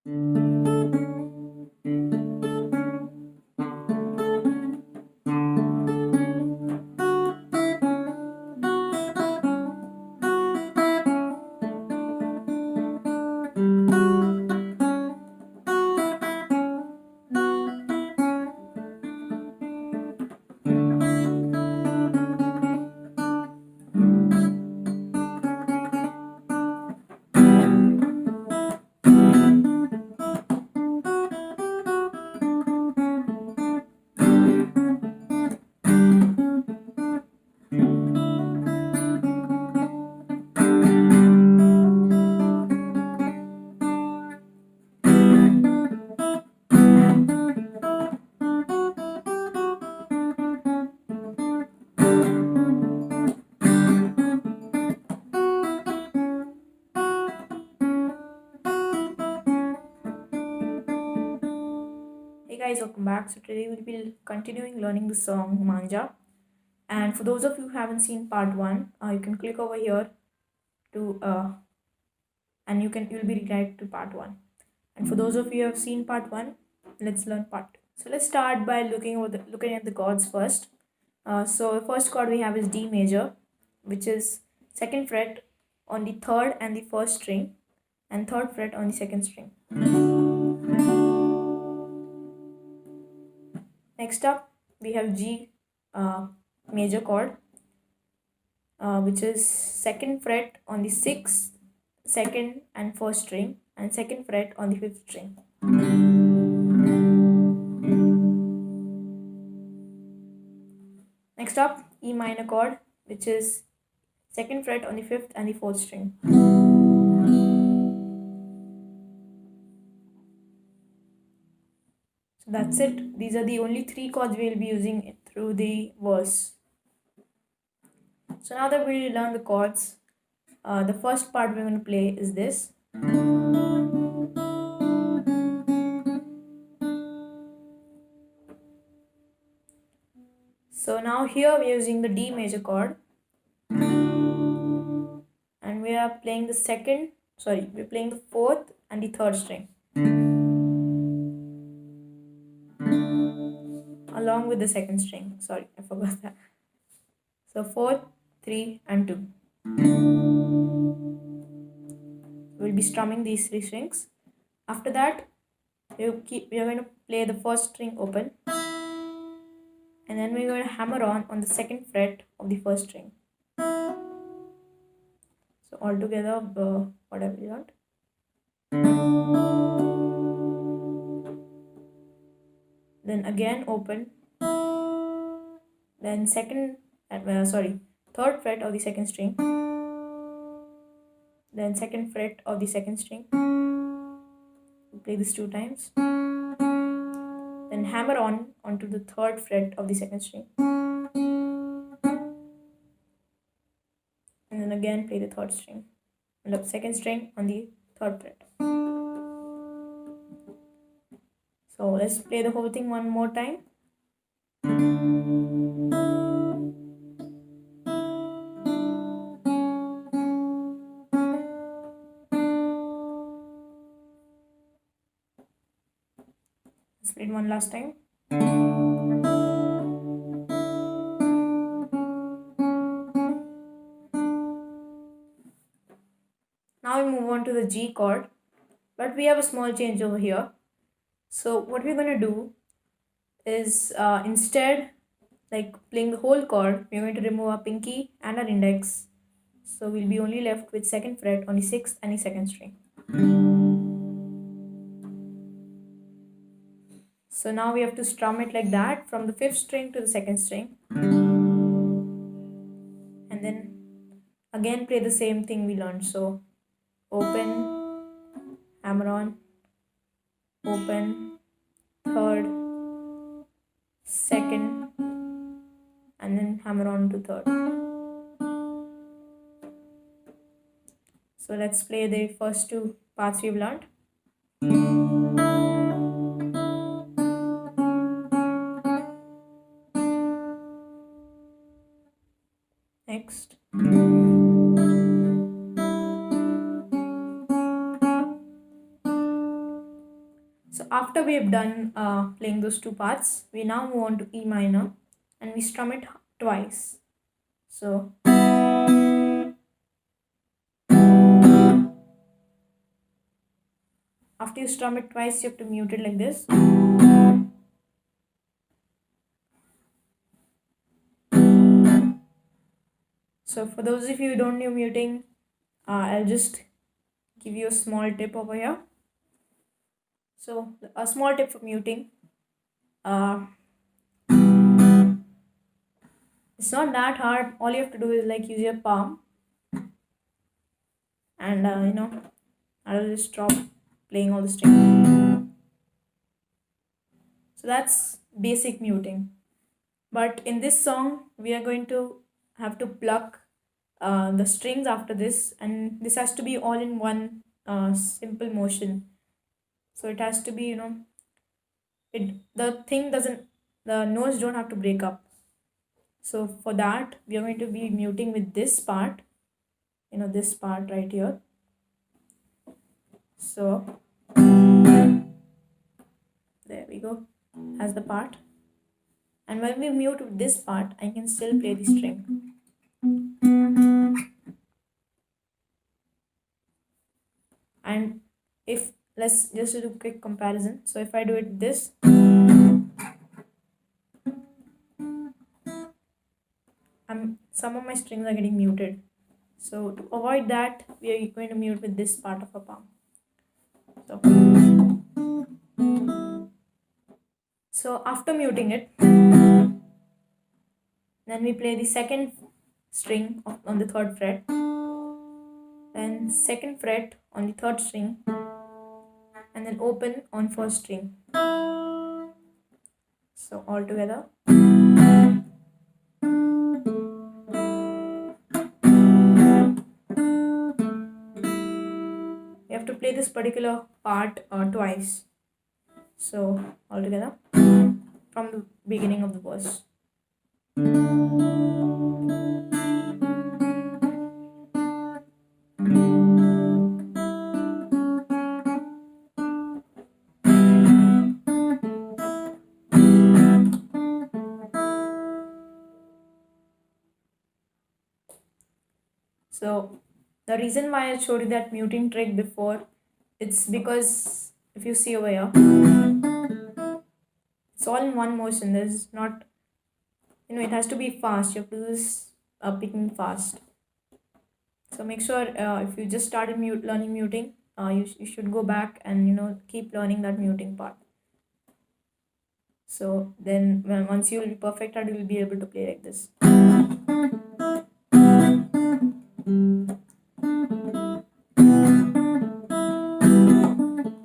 Hey guys, welcome back. So today we'll be continuing learning the song Manja. And for those of you who haven't seen part 1, you can click over here to and you'll be redirected to part 1. And for those of you who have seen part 1, let's learn part 2. So let's start by looking at the chords first. So the first chord we have is D major, which is 2nd fret on the 3rd and the 1st string, and 3rd fret on the 2nd string. Next up, we have G major chord, which is 2nd fret on the 6th, 2nd and 1st string, and 2nd fret on the 5th string. Next up, E minor chord, which is 2nd fret on the 5th and the 4th string. So that's it. These are the only 3 chords we will be using through the verse. So now that we learn the chords, the first part we're going to play is this. So now here we're using the D major chord, and we are playing the 4th and the 3rd string, along with the 2nd string. Sorry, I forgot that. So 4, 3 and 2. We'll be strumming these 3 strings. After that, we are going to play the 1st string open, and then we're going to hammer on the 2nd fret of the 1st string. So all together, whatever you want. Then again open, then 3rd fret of the 2nd string, then 2nd fret of the 2nd string. We'll play this 2 times, then hammer onto the 3rd fret of the 2nd string, and then again play the 3rd string and the 2nd string on the 3rd fret. So let's play the whole thing one more time. Let's play it one last time. Now we move on to the G chord, but we have a small change over here. So what we're going to do is instead, like playing the whole chord, we're going to remove our pinky and our index. So we'll be only left with 2nd fret on the 6th and the 2nd string. So now we have to strum it like that from the 5th string to the 2nd string. And then again play the same thing we learned. So open, hammer on, open, 3rd, 2nd, and then hammer on to 3rd. So let's play the first 2 parts we've learned. Next. after we have done playing those two parts, we now move on to E minor and we strum it twice. So after you strum it twice, you have to mute it like this. So for those of you who don't know muting, I'll just give you a small tip over here. So a small tip for muting. It's not that hard. All you have to do is like use your palm and I'll just stop playing all the strings. So that's basic muting. But in this song, we are going to have to pluck the strings after this, and this has to be all in one simple motion. So it has to be, the notes don't have to break up. So for that, we are going to be muting with this part, this part right here. So there we go, as the part. And when we mute with this part, I can still play the string. And if, let's just do a quick comparison. So if I do it this, some of my strings are getting muted. So to avoid that, we are going to mute with this part of a palm. So after muting it, then we play the second string on the third fret, then second fret on the third string, and then open on first string. So all together. You have to play this particular part twice. So all together from the beginning of the verse. So the reason why I showed you that muting trick before, it's because if you see over here, it's all in one motion. There's not, it has to be fast. You have to do this picking fast. So make sure if you just started learning muting, you should go back and keep learning that muting part. So then once you will be perfect at it, you will be able to play like this.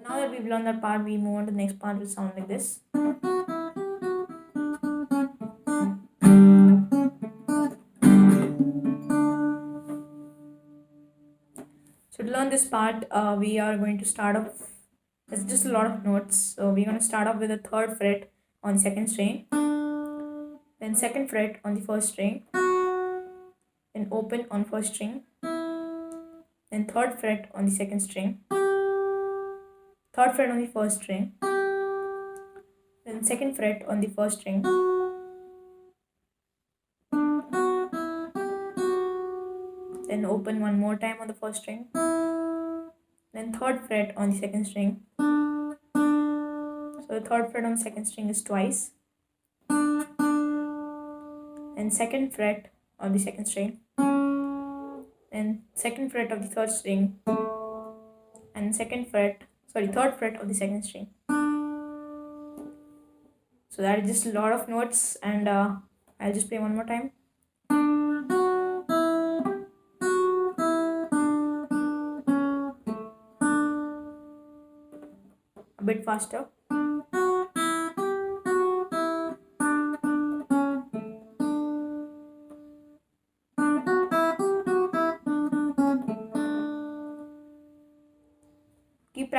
Now that we've learned that part, we move on to the next part, which sound like this. So to learn this part, we are going to start off. It's just a lot of notes. So we're going to start off with the third fret on the second string, then second fret on the first string, then open on first string, then third fret on the second string, third fret on the first string, then second fret on the first string, then open one more time on the first string, then third fret on the second string. So the third fret on the second string is twice, then second fret on the second string, then second fret of the third string, and third fret of the second string. So that is just a lot of notes, and I'll just play one more time. A bit faster. Keep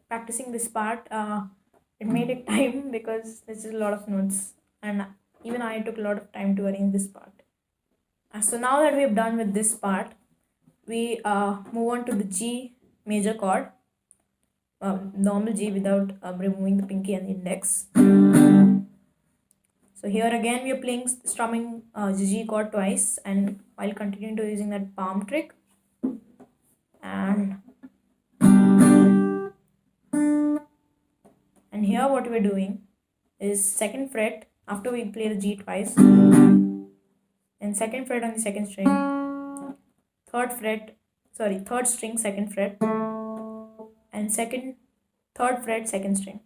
practicing this part. It may take time because this is a lot of notes, and even I took a lot of time to arrange this part. So now that we have done with this part, we move on to the G major chord. normal G without removing the pinky and the index. So here again we are playing strumming the G chord twice, and while continuing to using that palm trick. And here what we're doing is second fret after we play the G twice, and second fret on the second string, third string second fret, and third fret second string.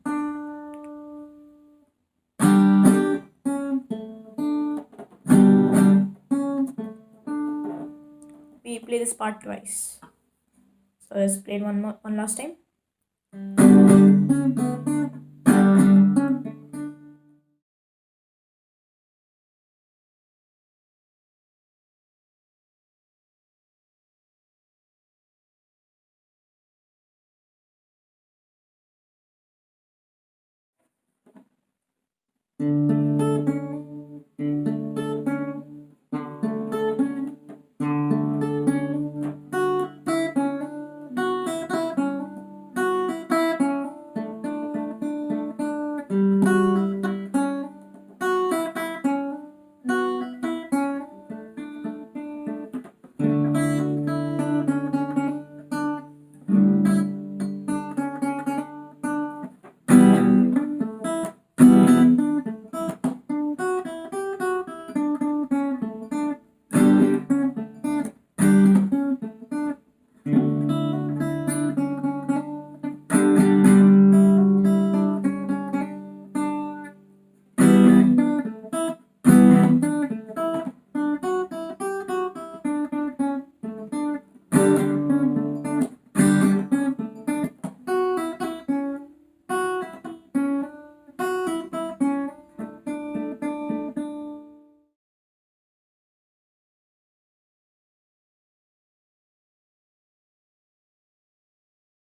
We play this part twice. So let's play it one last time.